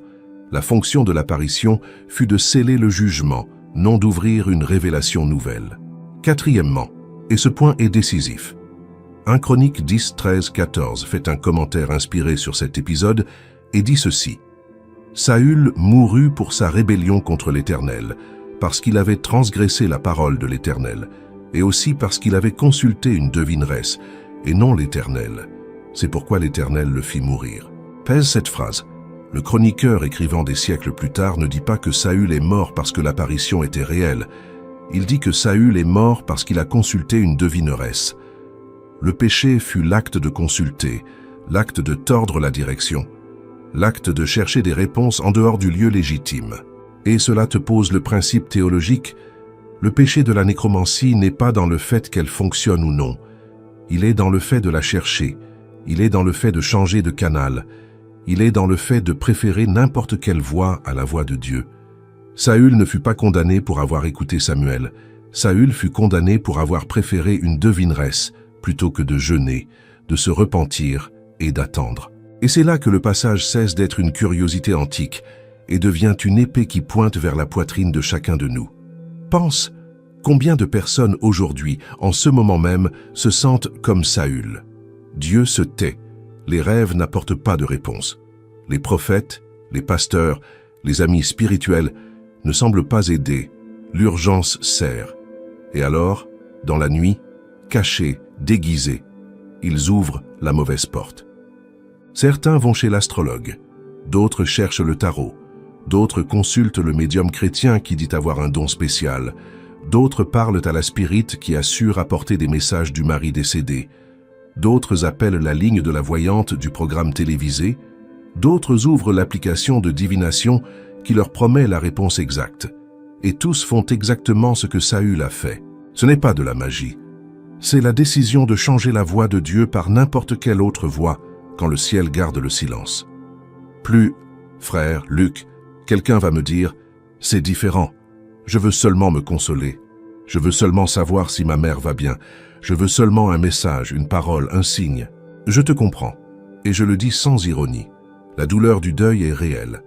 La fonction de l'apparition fut de sceller le jugement, non d'ouvrir une révélation nouvelle. Quatrièmement, et ce point est décisif, 1 Chroniques 10, 13, 14 fait un commentaire inspiré sur cet épisode et dit ceci. Saül mourut pour sa rébellion contre l'Éternel, parce qu'il avait transgressé la parole de l'Éternel, et aussi parce qu'il avait consulté une devineresse, et non l'Éternel. C'est pourquoi l'Éternel le fit mourir. Pèse cette phrase. Le chroniqueur écrivant des siècles plus tard ne dit pas que Saül est mort parce que l'apparition était réelle. Il dit que Saül est mort parce qu'il a consulté une devineresse. Le péché fut l'acte de consulter, l'acte de tordre la direction, l'acte de chercher des réponses en dehors du lieu légitime. Et cela te pose le principe théologique. Le péché de la nécromancie n'est pas dans le fait qu'elle fonctionne ou non. Il est dans le fait de la chercher. Il est dans le fait de changer de canal. Il est dans le fait de préférer n'importe quelle voix à la voix de Dieu. Saül ne fut pas condamné pour avoir écouté Samuel. Saül fut condamné pour avoir préféré une devineresse plutôt que de jeûner, de se repentir et d'attendre. Et c'est là que le passage cesse d'être une curiosité antique et devient une épée qui pointe vers la poitrine de chacun de nous. Pense, combien de personnes aujourd'hui, en ce moment même, se sentent comme Saül? Dieu se tait. Les rêves n'apportent pas de réponse. Les prophètes, les pasteurs, les amis spirituels ne semblent pas aider. L'urgence sert. Et alors, dans la nuit, caché, déguisé, ils ouvrent la mauvaise porte. Certains vont chez l'astrologue, d'autres cherchent le tarot, d'autres consultent le médium chrétien qui dit avoir un don spécial, d'autres parlent à la spirite qui assure apporter des messages du mari décédé, d'autres appellent la ligne de la voyante du programme télévisé, d'autres ouvrent l'application de divination qui leur promet la réponse exacte. Et tous font exactement ce que Saül a fait. Ce n'est pas de la magie. C'est la décision de changer la voix de Dieu par n'importe quelle autre voix quand le ciel garde le silence. Plus, frère, Luc, quelqu'un va me dire « C'est différent. Je veux seulement me consoler. Je veux seulement savoir si ma mère va bien. Je veux seulement un message, une parole, un signe. » Je te comprends. Et je le dis sans ironie. La douleur du deuil est réelle.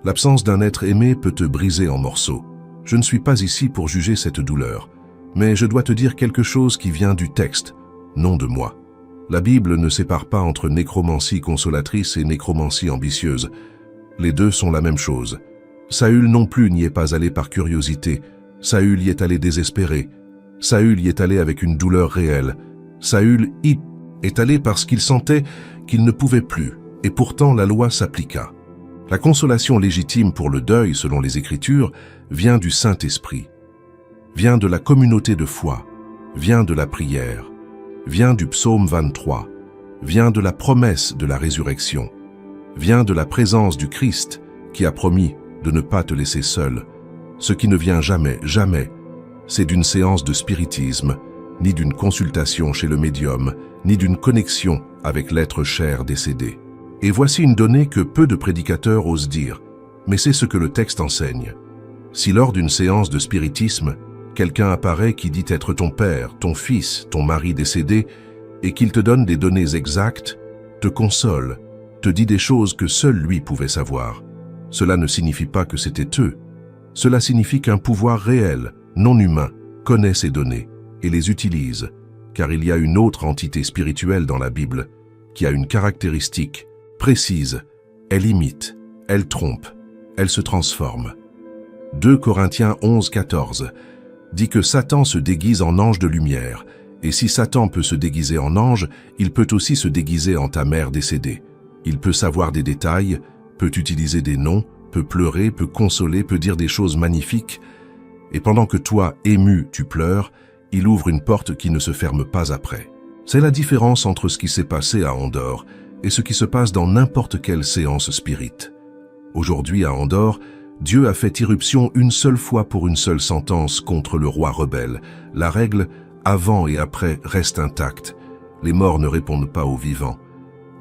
L'absence d'un être aimé peut te briser en morceaux. Je ne suis pas ici pour juger cette douleur, mais je dois te dire quelque chose qui vient du texte, non de moi. La Bible ne sépare pas entre nécromancie consolatrice et nécromancie ambitieuse. Les deux sont la même chose. Saül non plus n'y est pas allé par curiosité. Saül y est allé désespéré. Saül y est allé avec une douleur réelle. Saül y est allé parce qu'il sentait qu'il ne pouvait plus, et pourtant la loi s'appliqua. La consolation légitime pour le deuil, selon les Écritures, vient du Saint-Esprit, vient de la communauté de foi, vient de la prière, vient du psaume 23, vient de la promesse de la résurrection, vient de la présence du Christ qui a promis de ne pas te laisser seul. Ce qui ne vient jamais, jamais, c'est d'une séance de spiritisme, ni d'une consultation chez le médium, ni d'une connexion avec l'être cher décédé. Et voici une donnée que peu de prédicateurs osent dire, mais c'est ce que le texte enseigne. Si lors d'une séance de spiritisme, quelqu'un apparaît qui dit être ton père, ton fils, ton mari décédé, et qu'il te donne des données exactes, te console, te dit des choses que seul lui pouvait savoir, cela ne signifie pas que c'était eux. Cela signifie qu'un pouvoir réel, non humain, connaît ces données et les utilise, car il y a une autre entité spirituelle dans la Bible qui a une caractéristique précise, elle imite, elle trompe, elle se transforme. 2 Corinthiens 11, 14 dit que Satan se déguise en ange de lumière, et si Satan peut se déguiser en ange, il peut aussi se déguiser en ta mère décédée. Il peut savoir des détails, peut utiliser des noms, peut pleurer, peut consoler, peut dire des choses magnifiques, et pendant que toi, ému, tu pleures, il ouvre une porte qui ne se ferme pas après. C'est la différence entre ce qui s'est passé à Andorre et ce qui se passe dans n'importe quelle séance spirit. Aujourd'hui à Andorre, Dieu a fait irruption une seule fois pour une seule sentence contre le roi rebelle. La règle, avant et après, reste intacte. Les morts ne répondent pas aux vivants.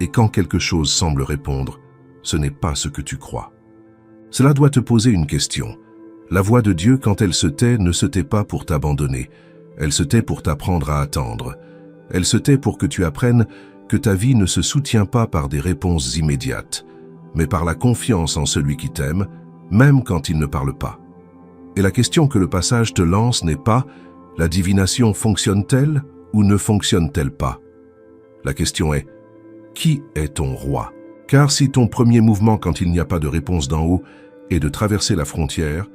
Et quand quelque chose semble répondre, ce n'est pas ce que tu crois. Cela doit te poser une question. La voix de Dieu, quand elle se tait, ne se tait pas pour t'abandonner. Elle se tait pour t'apprendre à attendre. Elle se tait pour que tu apprennes que ta vie ne se soutient pas par des réponses immédiates, mais par la confiance en celui qui t'aime, même quand il ne parle pas. Et la question que le passage te lance n'est pas « la divination fonctionne-t-elle ou ne fonctionne-t-elle pas ?» La question est « qui est ton roi ?» Car si ton premier mouvement quand il n'y a pas de réponse d'en haut est de traverser la frontière,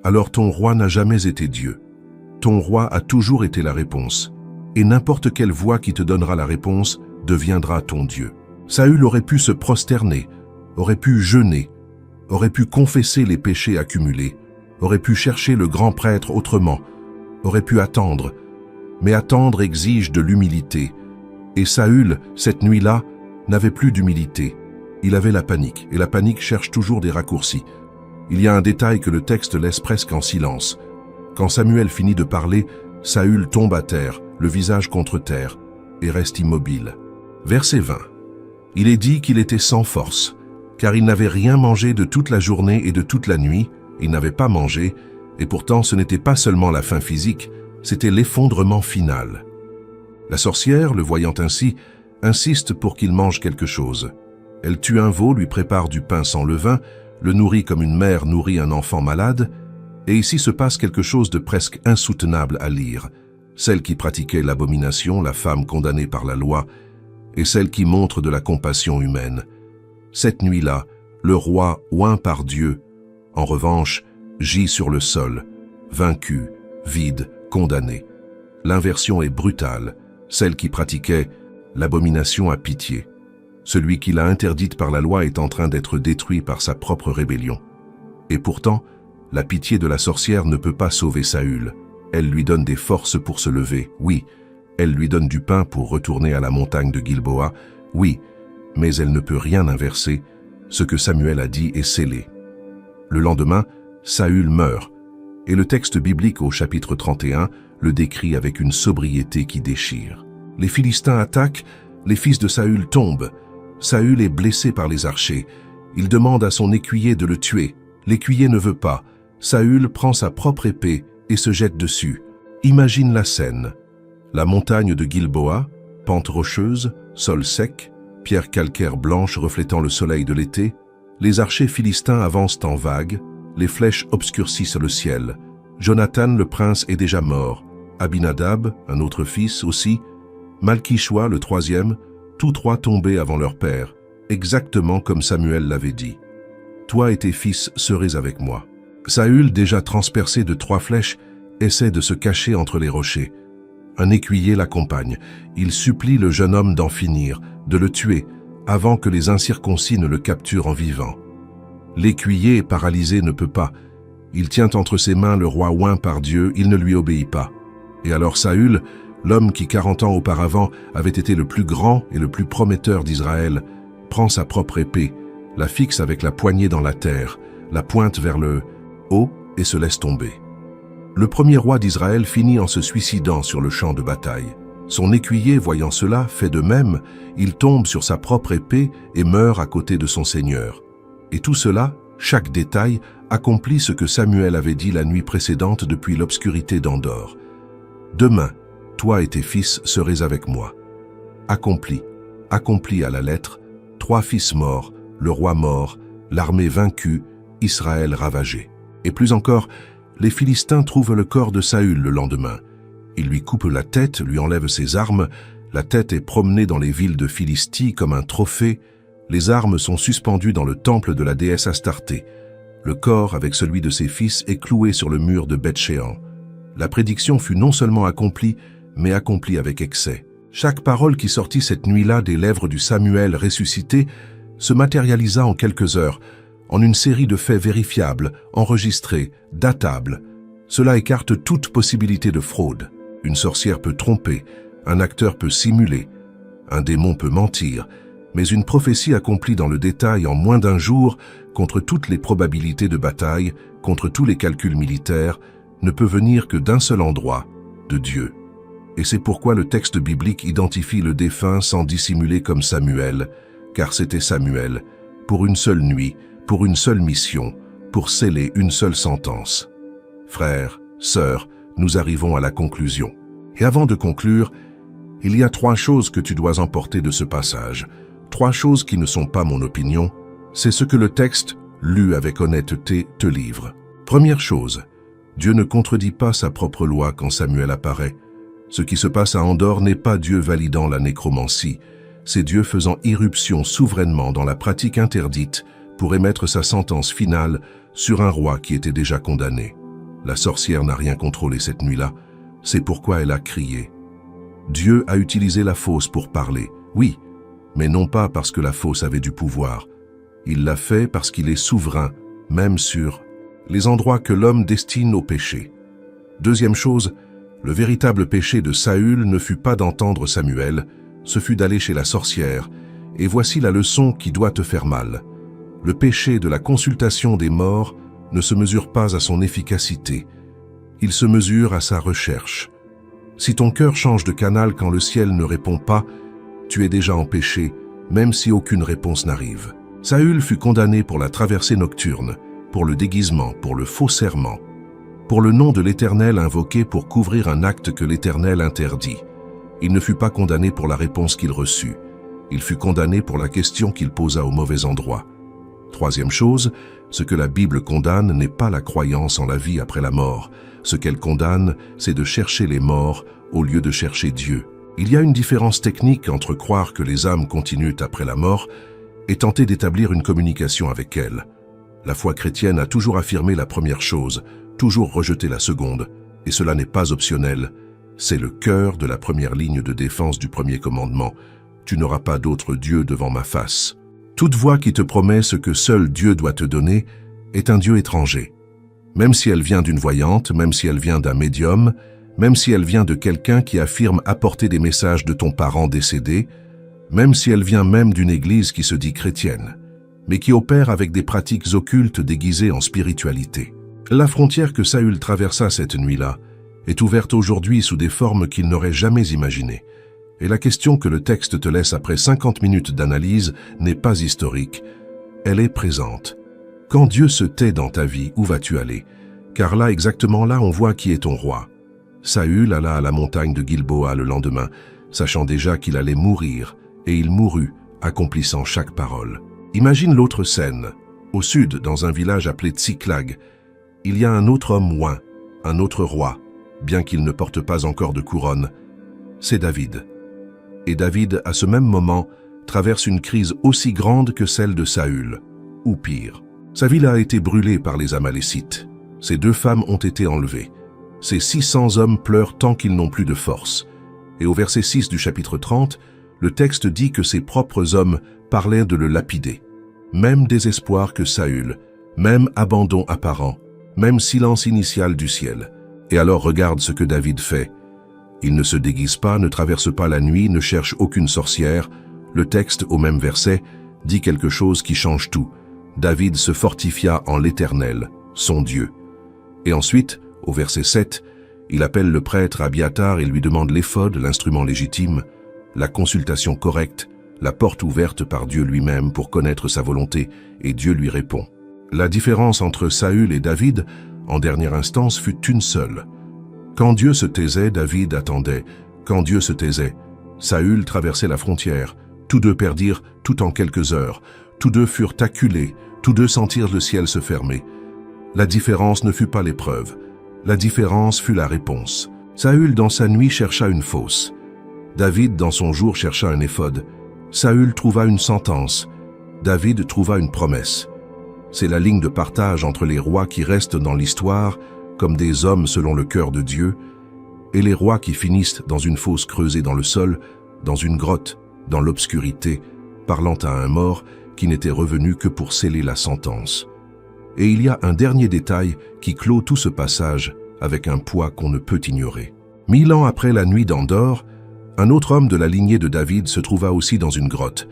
alors ton roi n'a jamais été Dieu. Ton roi a toujours été la réponse, et n'importe quelle voix qui te donnera la réponse deviendra ton Dieu. Saül aurait pu se prosterner, aurait pu jeûner, aurait pu confesser les péchés accumulés, aurait pu chercher le grand prêtre autrement, aurait pu attendre. Mais attendre exige de l'humilité. Et Saül, cette nuit-là, n'avait plus d'humilité. Il avait la panique, et la panique cherche toujours des raccourcis. Il y a un détail que le texte laisse presque en silence. Quand Samuel finit de parler, Saül tombe à terre, le visage contre terre, et reste immobile. Verset 20. Il est dit qu'il était sans force, car il n'avait rien mangé de toute la journée et de toute la nuit, il n'avait pas mangé, et pourtant ce n'était pas seulement la faim physique, c'était l'effondrement final. La sorcière, le voyant ainsi, insiste pour qu'il mange quelque chose. Elle tue un veau, lui prépare du pain sans levain, le nourrit comme une mère nourrit un enfant malade, et ici se passe quelque chose de presque insoutenable à lire. Celle qui pratiquait l'abomination, la femme condamnée par la loi, et celle qui montre de la compassion humaine. Cette nuit-là, le roi, oint par Dieu, en revanche, gît sur le sol, vaincu, vide, condamné. L'inversion est brutale. Celle qui pratiquait L'abomination a pitié. Celui qui l'a interdite par la loi est en train d'être détruit par sa propre rébellion. Et pourtant, la pitié de la sorcière ne peut pas sauver Saül. Elle lui donne des forces pour se lever, oui. Elle lui donne du pain pour retourner à la montagne de Gilboa, oui. Mais elle ne peut rien inverser. Ce que Samuel a dit est scellé. Le lendemain, Saül meurt. Et le texte biblique au chapitre 31 le décrit avec une sobriété qui déchire. Les Philistins attaquent, les fils de Saül tombent. Saül est blessé par les archers. Il demande à son écuyer de le tuer. L'écuyer ne veut pas. Saül prend sa propre épée et se jette dessus. Imagine la scène. La montagne de Gilboa, pente rocheuse, sol sec, pierres calcaires blanches reflétant le soleil de l'été. Les archers philistins avancent en vagues, les flèches obscurcissent le ciel. Jonathan le prince est déjà mort. Abinadab, un autre fils aussi. Malki-Choua, le troisième, tous trois tombés avant leur père, exactement comme Samuel l'avait dit. Toi et tes fils serez avec moi. Saül, déjà transpercé de 3 flèches, essaie de se cacher entre les rochers. Un écuyer l'accompagne. Il supplie le jeune homme d'en finir, de le tuer, avant que les incirconcis ne le capturent en vivant. L'écuyer, paralysé, ne peut pas. Il tient entre ses mains le roi oint par Dieu, il ne lui obéit pas. Et alors Saül, l'homme qui 40 ans auparavant avait été le plus grand et le plus prometteur d'Israël, prend sa propre épée, la fixe avec la poignée dans la terre, la pointe vers le haut et se laisse tomber. Le premier roi d'Israël finit en se suicidant sur le champ de bataille. Son écuyer, voyant cela, fait de même, il tombe sur sa propre épée et meurt à côté de son seigneur. Et tout cela, chaque détail, accomplit ce que Samuel avait dit la nuit précédente depuis l'obscurité d'Endor. Demain, toi et tes fils serez avec moi. Accompli, accompli à la lettre, 3 fils morts, le roi mort, l'armée vaincue, Israël ravagé. Et plus encore, les Philistins trouvent le corps de Saül le lendemain. Ils lui coupent la tête, lui enlèvent ses armes, la tête est promenée dans les villes de Philistie comme un trophée, les armes sont suspendues dans le temple de la déesse Astarté. Le corps, avec celui de ses fils, est cloué sur le mur de Beth-Shéan. La prédiction fut non seulement accomplie, mais accomplie avec excès. Chaque parole qui sortit cette nuit-là des lèvres du Samuel ressuscité se matérialisa en quelques heures, en une série de faits vérifiables, enregistrés, datables. Cela écarte toute possibilité de fraude. Une sorcière peut tromper, un acteur peut simuler, un démon peut mentir, mais une prophétie accomplie dans le détail en moins d'1 jour, contre toutes les probabilités de bataille, contre tous les calculs militaires, ne peut venir que d'un seul endroit, de Dieu. Et c'est pourquoi le texte biblique identifie le défunt sans dissimuler comme Samuel, car c'était Samuel, pour une seule nuit, pour une seule mission, pour sceller une seule sentence. Frères, sœurs, nous arrivons à la conclusion. Et avant de conclure, il y a 3 choses que tu dois emporter de ce passage. 3 choses qui ne sont pas mon opinion, c'est ce que le texte, lu avec honnêteté, te livre. Première chose, Dieu ne contredit pas sa propre loi quand Samuel apparaît. Ce qui se passe à Endor n'est pas Dieu validant la nécromancie, c'est Dieu faisant irruption souverainement dans la pratique interdite pour émettre sa sentence finale sur un roi qui était déjà condamné. La sorcière n'a rien contrôlé cette nuit-là, c'est pourquoi elle a crié. Dieu a utilisé la fausse pour parler, oui, mais non pas parce que la fausse avait du pouvoir. Il l'a fait parce qu'il est souverain, même sur les endroits que l'homme destine au péché. Deuxième chose, le véritable péché de Saül ne fut pas d'entendre Samuel, ce fut d'aller chez la sorcière, et voici la leçon qui doit te faire mal. Le péché de la consultation des morts ne se mesure pas à son efficacité, il se mesure à sa recherche. Si ton cœur change de canal quand le ciel ne répond pas, tu es déjà en péché, même si aucune réponse n'arrive. Saül fut condamné pour la traversée nocturne, pour le déguisement, pour le faux serment, pour le nom de l'Éternel invoqué pour couvrir un acte que l'Éternel interdit. Il ne fut pas condamné pour la réponse qu'il reçut. Il fut condamné pour la question qu'il posa au mauvais endroit. Troisième chose, ce que la Bible condamne n'est pas la croyance en la vie après la mort. Ce qu'elle condamne, c'est de chercher les morts au lieu de chercher Dieu. Il y a une différence technique entre croire que les âmes continuent après la mort et tenter d'établir une communication avec elles. La foi chrétienne a toujours affirmé la première chose, toujours rejeté la seconde, et cela n'est pas optionnel. C'est le cœur de la première ligne de défense du premier commandement. Tu n'auras pas d'autre Dieu devant ma face. Toute voix qui te promet ce que seul Dieu doit te donner est un Dieu étranger. Même si elle vient d'une voyante, même si elle vient d'un médium, même si elle vient de quelqu'un qui affirme apporter des messages de ton parent décédé, même si elle vient même d'une église qui se dit chrétienne, mais qui opère avec des pratiques occultes déguisées en spiritualité. La frontière que Saül traversa cette nuit-là est ouverte aujourd'hui sous des formes qu'il n'aurait jamais imaginées. Et la question que le texte te laisse après 50 minutes d'analyse n'est pas historique, elle est présente. Quand Dieu se tait dans ta vie, où vas-tu aller? Car là, exactement là, on voit qui est ton roi. Saül alla à la montagne de Gilboa le lendemain, sachant déjà qu'il allait mourir, et il mourut, accomplissant chaque parole. Imagine l'autre scène. Au sud, dans un village appelé Tsiklag, il y a un autre homme oint, un autre roi, bien qu'il ne porte pas encore de couronne. C'est David. Et David, à ce même moment, traverse une crise aussi grande que celle de Saül, ou pire. Sa ville a été brûlée par les Amalécites. Ses 2 femmes ont été enlevées. Ses 600 hommes pleurent tant qu'ils n'ont plus de force. Et au verset 6 du chapitre 30, le texte dit que ses propres hommes parlaient de le lapider. Même désespoir que Saül, même abandon apparent, même silence initial du ciel. Et alors regarde ce que David fait. Il ne se déguise pas, ne traverse pas la nuit, ne cherche aucune sorcière. Le texte, au même verset, dit quelque chose qui change tout. David se fortifia en l'Éternel, son Dieu. Et ensuite, au verset 7, il appelle le prêtre Abiatar et lui demande l'éphod, l'instrument légitime, la consultation correcte, la porte ouverte par Dieu lui-même pour connaître sa volonté, et Dieu lui répond. La différence entre Saül et David, en dernière instance, fut une seule. Quand Dieu se taisait, David attendait. Quand Dieu se taisait, Saül traversait la frontière. Tous 2 perdirent tout en quelques heures. Tous 2 furent acculés. Tous 2 sentirent le ciel se fermer. La différence ne fut pas l'épreuve. La différence fut la réponse. Saül, dans sa nuit, chercha une fosse. David, dans son jour, chercha un éphod. Saül trouva une sentence. David trouva une promesse. C'est la ligne de partage entre les rois qui restent dans l'histoire comme des hommes selon le cœur de Dieu, et les rois qui finissent dans une fosse creusée dans le sol, dans une grotte, dans l'obscurité, parlant à un mort qui n'était revenu que pour sceller la sentence. Et il y a un dernier détail qui clôt tout ce passage avec un poids qu'on ne peut ignorer. 1000 ans après la nuit d'Endor, un autre homme de la lignée de David se trouva aussi dans une grotte,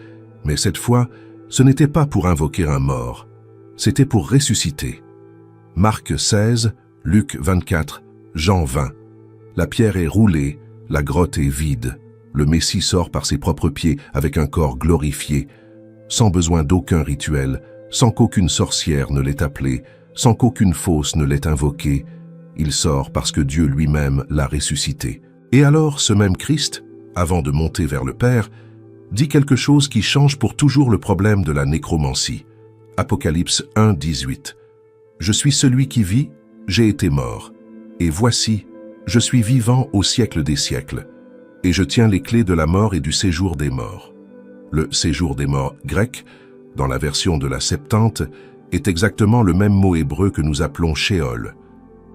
mais cette fois, ce n'était pas pour invoquer un mort, c'était pour ressusciter. Marc 16, Luc 24, Jean 20. La pierre est roulée, la grotte est vide. Le Messie sort par ses propres pieds avec un corps glorifié, sans besoin d'aucun rituel, sans qu'aucune sorcière ne l'ait appelé, sans qu'aucune fosse ne l'ait invoqué. Il sort parce que Dieu lui-même l'a ressuscité. Et alors, ce même Christ, avant de monter vers le Père, dit quelque chose qui change pour toujours le problème de la nécromancie. Apocalypse 1, 18. Je suis celui qui vit, j'ai été mort, et voici, je suis vivant au siècle des siècles, et je tiens les clés de la mort et du séjour des morts. Le séjour des morts grec, dans la version de la Septante, est exactement le même mot hébreu que nous appelons Sheol,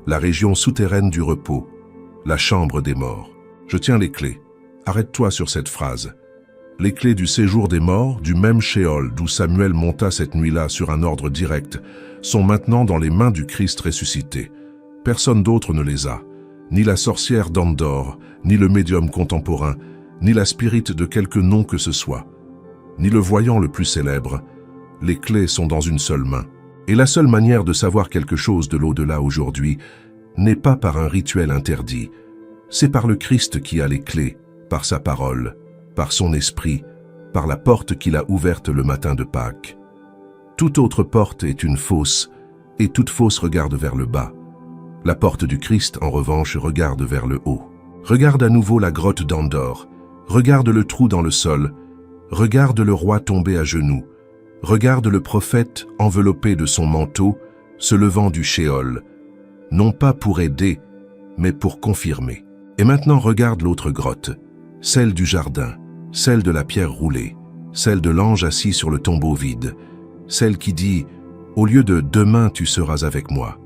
la région souterraine du repos, la chambre des morts. Je tiens les clés. Arrête-toi sur cette phrase. Les clés du séjour des morts, du même Sheol d'où Samuel monta cette nuit-là sur un ordre direct, sont maintenant dans les mains du Christ ressuscité. Personne d'autre ne les a, ni la sorcière d'Endor, ni le médium contemporain, ni la spirite de quelque nom que ce soit, ni le voyant le plus célèbre. Les clés sont dans une seule main. Et la seule manière de savoir quelque chose de l'au-delà aujourd'hui n'est pas par un rituel interdit, c'est par le Christ qui a les clés, par sa parole, par son esprit, par la porte qu'il a ouverte le matin de Pâques. Toute autre porte est une fosse, et toute fosse regarde vers le bas. La porte du Christ, en revanche, regarde vers le haut. Regarde à nouveau la grotte d'Endor, regarde le trou dans le sol, regarde le roi tombé à genoux, regarde le prophète enveloppé de son manteau, se levant du Sheol, non pas pour aider, mais pour confirmer. Et maintenant regarde l'autre grotte, celle du jardin, celle de la pierre roulée, celle de l'ange assis sur le tombeau vide, celle qui dit « Au lieu de « demain tu seras avec moi »,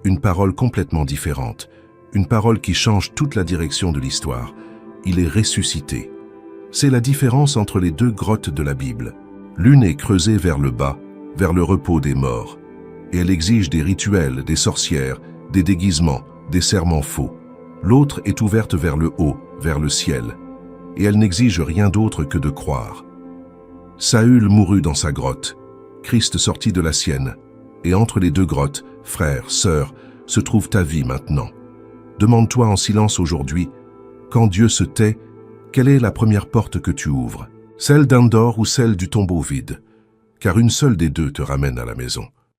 une parole complètement différente, une parole qui change toute la direction de l'histoire. Il est ressuscité. C'est la différence entre les deux grottes de la Bible. L'une est creusée vers le bas, vers le repos des morts, et elle exige des rituels, des sorcières, des déguisements, des serments faux. L'autre est ouverte vers le haut, vers le ciel, et elle n'exige rien d'autre que de croire. Saül mourut dans sa grotte, Christ sortit de la sienne, et entre les deux grottes, frères, sœurs, se trouve ta vie maintenant. Demande-toi en silence aujourd'hui, quand Dieu se tait, quelle est la première porte que tu ouvres? Celle d'Endor ou celle du tombeau vide? Car une seule des deux te ramène à la maison.